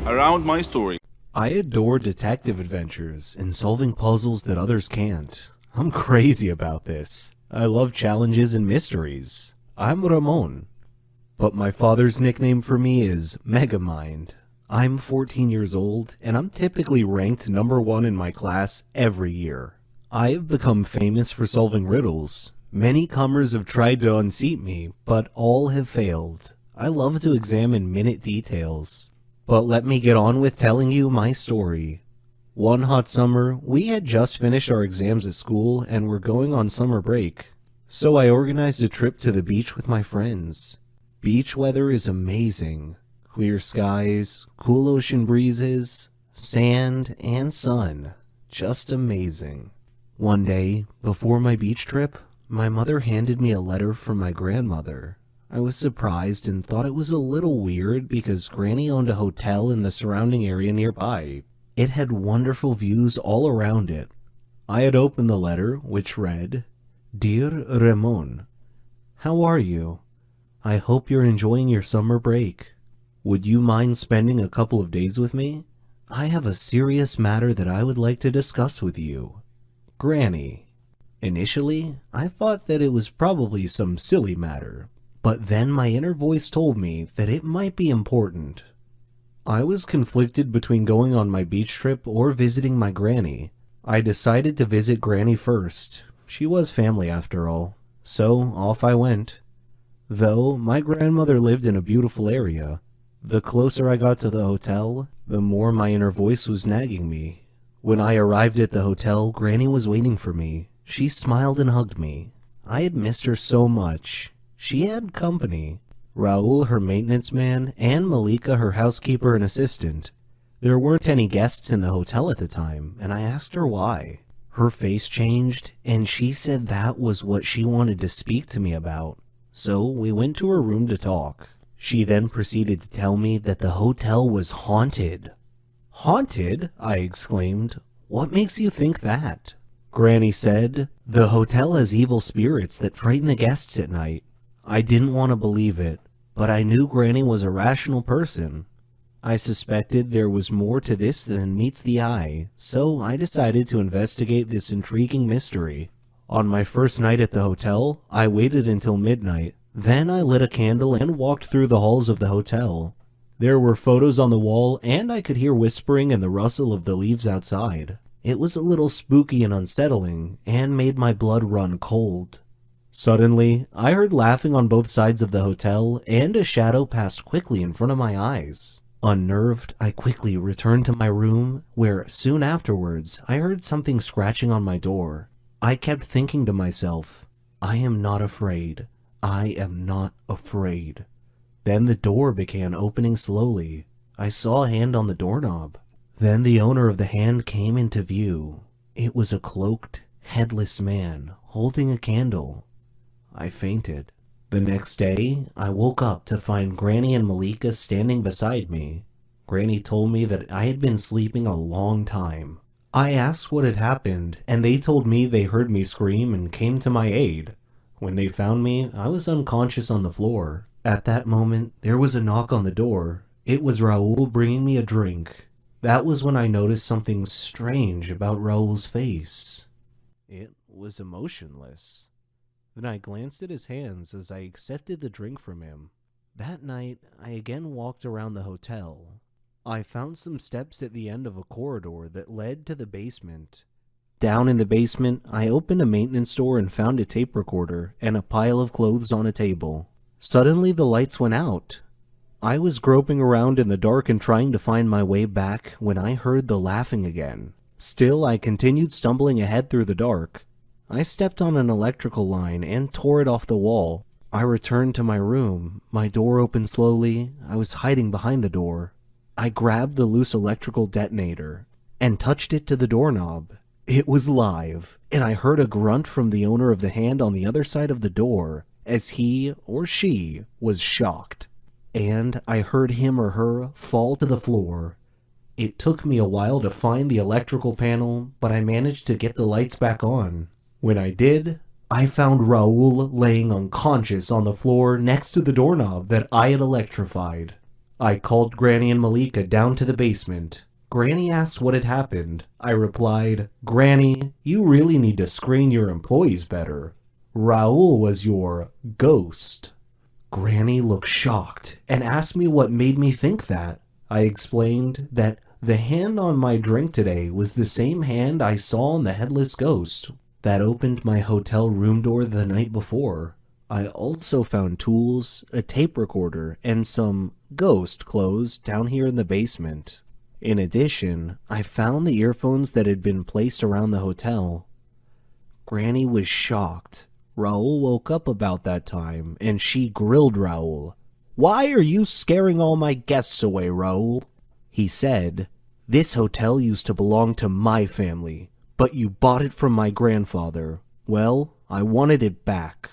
around my story. I adore detective adventures and solving puzzles that others can't. I'm crazy about this. I love challenges and mysteries. I'm Ramon. But my father's nickname for me is Megamind. I'm 14 years old, and I'm typically ranked number 1 in my class every year. I have become famous for solving riddles. Many comers have tried to unseat me, but all have failed. I love to examine minute details. But let me get on with telling you my story. One hot summer, we had just finished our exams at school and were going on summer break. So I organized a trip to the beach with my friends. Beach weather is amazing. Clear skies, cool ocean breezes, sand, and sun. Just amazing. One day, before my beach trip, my mother handed me a letter from my grandmother. I was surprised and thought it was a little weird because Granny owned a hotel in the surrounding area nearby. It had wonderful views all around it. I had opened the letter, which read, "Dear Ramon, how are you? I hope you're enjoying your summer break. Would you mind spending a couple of days with me? I have a serious matter that I would like to discuss with you. Granny." Initially, I thought that it was probably some silly matter. But then my inner voice told me that it might be important. I was conflicted between going on my beach trip or visiting my granny. I decided to visit Granny first. She was family after all. So off I went. Though my grandmother lived in a beautiful area, the closer I got to the hotel, the more my inner voice was nagging me. When I arrived at the hotel, Granny was waiting for me. She smiled and hugged me. I had missed her so much. She had company. Raul, her maintenance man, and Malika, her housekeeper and assistant. There weren't any guests in the hotel at the time, and I asked her why. Her face changed, and she said that was what she wanted to speak to me about. So we went to her room to talk. She then proceeded to tell me that the hotel was haunted. "Haunted?" I exclaimed. "What makes you think that?" Granny said, "The hotel has evil spirits that frighten the guests at night." I didn't want to believe it, but I knew Granny was a rational person. I suspected there was more to this than meets the eye, so I decided to investigate this intriguing mystery. On my first night at the hotel, I waited until midnight. Then I lit a candle and walked through the halls of the hotel. There were photos on the wall, and I could hear whispering and the rustle of the leaves outside. It was a little spooky and unsettling, and made my blood run cold. Suddenly, I heard laughing on both sides of the hotel, and a shadow passed quickly in front of my eyes. Unnerved, I quickly returned to my room, where soon afterwards I heard something scratching on my door. I kept thinking to myself, I am not afraid. I am not afraid. Then the door began opening slowly. I saw a hand on the doorknob. Then the owner of the hand came into view. It was a cloaked, headless man holding a candle. I fainted. The next day, I woke up to find Granny and Malika standing beside me. Granny told me that I had been sleeping a long time. I asked what had happened, and they told me they heard me scream and came to my aid. When they found me, I was unconscious on the floor. At that moment, there was a knock on the door. It was Raul bringing me a drink. That was when I noticed something strange about Raul's face. It was emotionless. Then I glanced at his hands as I accepted the drink from him. That night, I again walked around the hotel. I found some steps at the end of a corridor that led to the basement. Down in the basement, I opened a maintenance door and found a tape recorder and a pile of clothes on a table. Suddenly, the lights went out. I was groping around in the dark and trying to find my way back when I heard the laughing again. Still, I continued stumbling ahead through the dark. I stepped on an electrical line and tore it off the wall. I returned to my room. My door opened slowly. I was hiding behind the door. I grabbed the loose electrical detonator and touched it to the doorknob. It was live, and I heard a grunt from the owner of the hand on the other side of the door as he or she was shocked. And I heard him or her fall to the floor. It took me a while to find the electrical panel, but I managed to get the lights back on. When I did, I found Raul laying unconscious on the floor next to the doorknob that I had electrified. I called Granny and Malika down to the basement. Granny asked what had happened. I replied, Granny, you really need to screen your employees better. Raul was your ghost. Granny looked shocked and asked me what made me think that. I explained that the hand on my drink today was the same hand I saw on the headless ghost that opened my hotel room door the night before. I also found tools, a tape recorder, and some ghost clothes down here in the basement. In addition, I found the earphones that had been placed around the hotel. Granny was shocked. Raul woke up about that time, and she grilled Raul. Why are you scaring all my guests away, Raul? He said, This hotel used to belong to my family, but you bought it from my grandfather. Well, I wanted it back.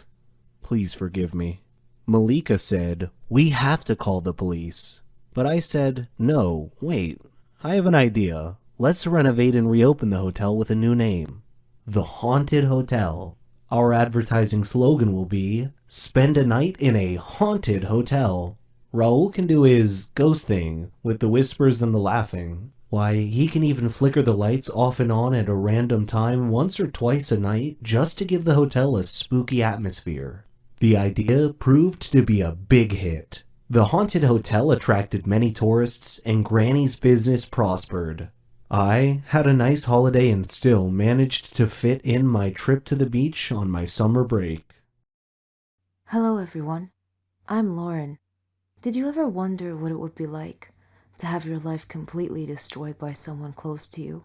Please forgive me. Malika said, We have to call the police. But I said, No, wait, I have an idea. Let's renovate and reopen the hotel with a new name. The Haunted Hotel. Our advertising slogan will be, Spend a night in a haunted hotel. Raul can do his ghost thing with the whispers and the laughing. Why, he can even flicker the lights off and on at a random time once or twice a night just to give the hotel a spooky atmosphere. The idea proved to be a big hit. The haunted hotel attracted many tourists and Granny's business prospered. I had a nice holiday and still managed to fit in my trip to the beach on my summer break. Hello everyone, I'm Lauren. Did you ever wonder what it would be like to have your life completely destroyed by someone close to you?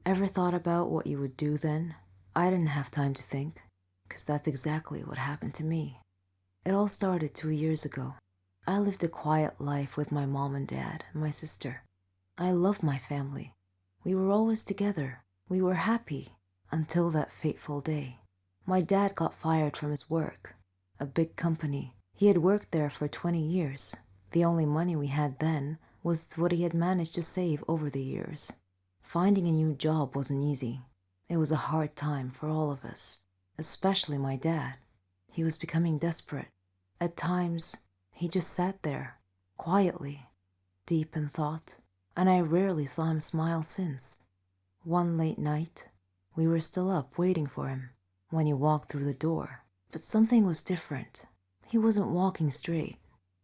Ever thought about what you would do then? I didn't have time to think, because that's exactly what happened to me. It all started 2 years ago. I lived a quiet life with my mom and dad and my sister. I loved my family. We were always together. We were happy until that fateful day. My dad got fired from his work, a big company. He had worked there for 20 years. The only money we had then was what he had managed to save over the years. Finding a new job wasn't easy. It was a hard time for all of us, especially my dad. He was becoming desperate. At times, he just sat there, quietly, deep in thought, and I rarely saw him smile since. One late night, we were still up waiting for him when he walked through the door. But something was different. He wasn't walking straight.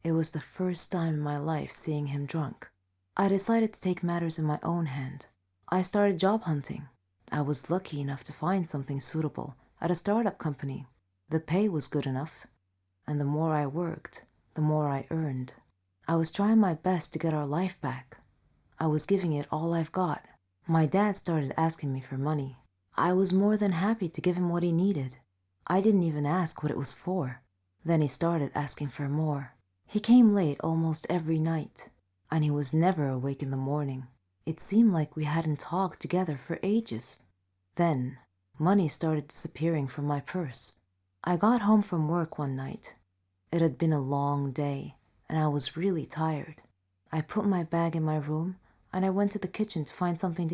It was the first time in my life seeing him drunk. I decided to take matters in my own hand. I started job hunting. I was lucky enough to find something suitable at a startup company. The pay was good enough, and the more I worked, the more I earned. I was trying my best to get our life back. I was giving it all I've got. My dad started asking me for money. I was more than happy to give him what he needed. I didn't even ask what it was for. Then he started asking for more. He came late almost every night, and he was never awake in the morning. It seemed like we hadn't talked together for ages. Then, money started disappearing from my purse. I got home from work one night. It had been a long day, and I was really tired. I put my bag in my room, and I went to the kitchen to find something to